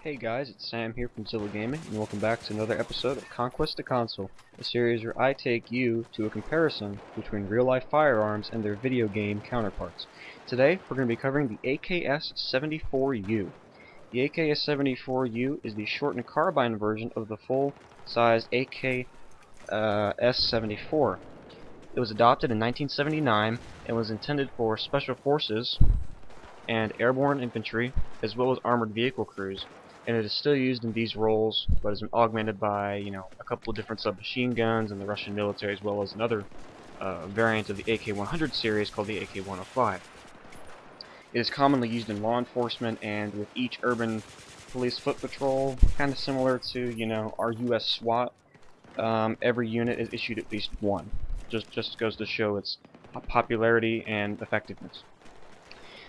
Hey guys, it's Sam here from Zilla Gaming, and welcome back to another episode of Conquest the Console, a series where I take you to a comparison between real-life firearms and their video game counterparts. Today, we're going to be covering the AKS-74u. The AKS-74u is the shortened carbine version of the full-size AKS-74. It was adopted in 1979 and was intended for special forces and airborne infantry, as well as armored vehicle crews. And it is still used in these roles, but has been augmented by, a couple of different submachine guns in the Russian military, as well as another variant of the AK-100 series called the AK-105. It is commonly used in law enforcement and with each urban police foot patrol, kind of similar to, our U.S. SWAT. Every unit is issued at least one. Just goes to show its popularity and effectiveness.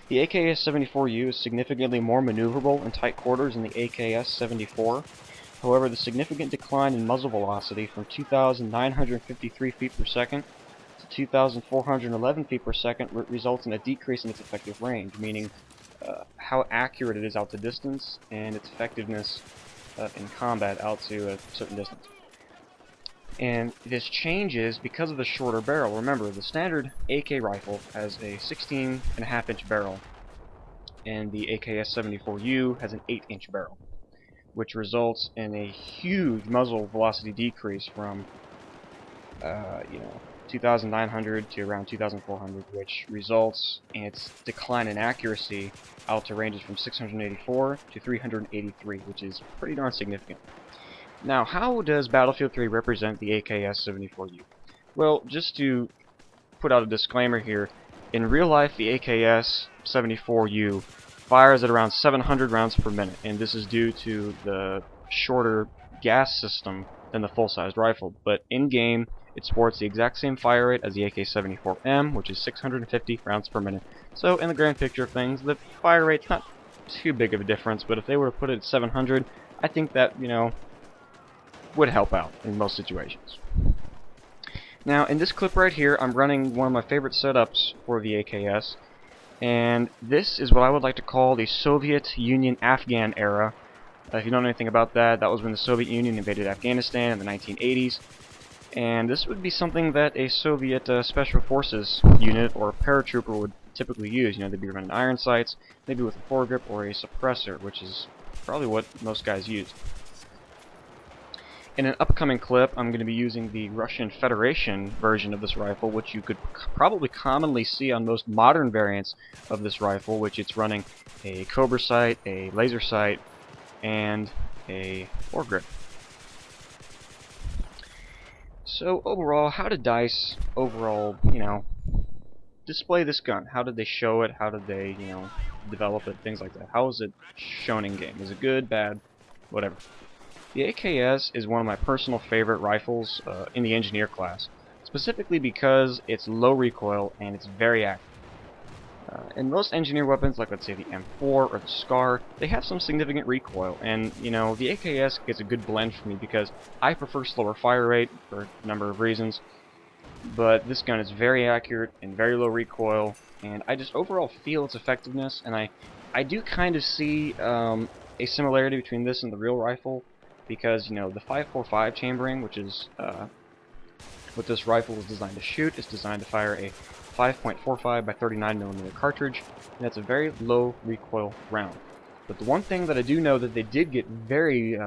The AKS-74u is significantly more maneuverable in tight quarters than the AKS-74. However, the significant decline in muzzle velocity from 2,953 feet per second to 2,411 feet per second results in a decrease in its effective range, meaning how accurate it is out to distance and its effectiveness in combat out to a certain distance. And this changes because of the shorter barrel. Remember, the standard AK rifle has a 16.5-inch barrel, and the AKS-74u has an 8-inch barrel, which results in a huge muzzle velocity decrease from 2,900 to around 2,400, which results in its decline in accuracy out to ranges from 684 to 383, which is pretty darn significant. Now, how does Battlefield 3 represent the AKS-74u? Well, just to put out a disclaimer here, in real life the AKS-74u fires at around 700 rounds per minute, and this is due to the shorter gas system than the full-sized rifle. But in-game, it sports the exact same fire rate as the AK-74M, which is 650 rounds per minute. So, in the grand picture of things, the fire rate's not too big of a difference, but if they were to put it at 700, I think that, would help out in most situations. Now, in this clip right here, I'm running one of my favorite setups for the AKS, and this is what I would like to call the Soviet Union-Afghan era. If you don't know anything about that, that was when the Soviet Union invaded Afghanistan in the 1980s, and this would be something that a Soviet Special Forces unit or paratrooper would typically use. They'd be running iron sights, maybe with a foregrip or a suppressor, which is probably what most guys use. In an upcoming clip, I'm going to be using the Russian Federation version of this rifle, which you could probably commonly see on most modern variants of this rifle, which it's running a Cobra sight, a laser sight, and a foregrip. So overall, how did DICE display this gun? How did they show it? How did they, develop it? Things like that. How was it shown in game? Is it good, bad, whatever? The AKS is one of my personal favorite rifles in the engineer class, specifically because it's low recoil and it's very accurate. In most engineer weapons, like let's say the M4 or the SCAR, they have some significant recoil, and the AKS gets a good blend for me because I prefer slower fire rate for a number of reasons, but this gun is very accurate and very low recoil, and I just overall feel its effectiveness, and I do kind of see a similarity between this and the real rifle, because the 5.45 chambering, which is what this rifle is designed to shoot, is designed to fire a 5.45 by 39mm cartridge, and that's a very low recoil round. But the one thing that I do know that they did get very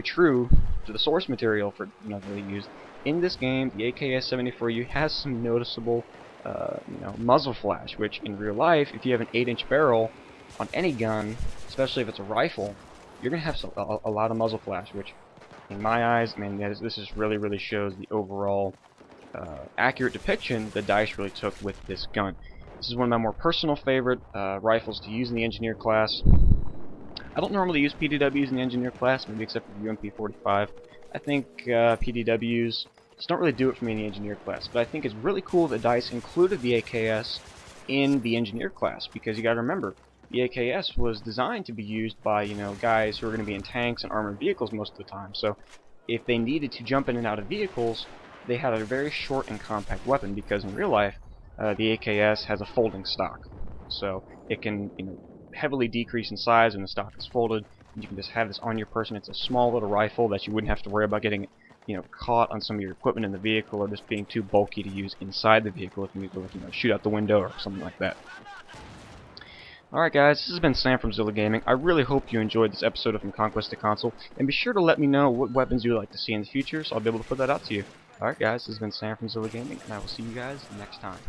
true to the source material for that they used in this game, the AKS-74u has some noticeable muzzle flash, which in real life, if you have an 8-inch barrel on any gun, especially if it's a rifle, you're going to have a lot of muzzle flash, which, in my eyes, this is really shows the overall accurate depiction that DICE really took with this gun. This is one of my more personal favorite rifles to use in the engineer class. I don't normally use PDWs in the engineer class, maybe except for the UMP-45. I think PDWs just don't really do it for me in the engineer class, but I think it's really cool that DICE included the AKS in the engineer class, because you got to remember, the AKS was designed to be used by, guys who are going to be in tanks and armored vehicles most of the time. So if they needed to jump in and out of vehicles, they had a very short and compact weapon, because in real life, the AKS has a folding stock. So it can, heavily decrease in size when the stock is folded, You can just have this on your person. It's a small little rifle that you wouldn't have to worry about getting, caught on some of your equipment in the vehicle, or just being too bulky to use inside the vehicle if you need to, shoot out the window or something like that. Alright guys, this has been Sam from Zilla Gaming. I really hope you enjoyed this episode of From Conquest to Console, and be sure to let me know what weapons you would like to see in the future, so I'll be able to put that out to you. Alright guys, this has been Sam from Zilla Gaming, and I will see you guys next time.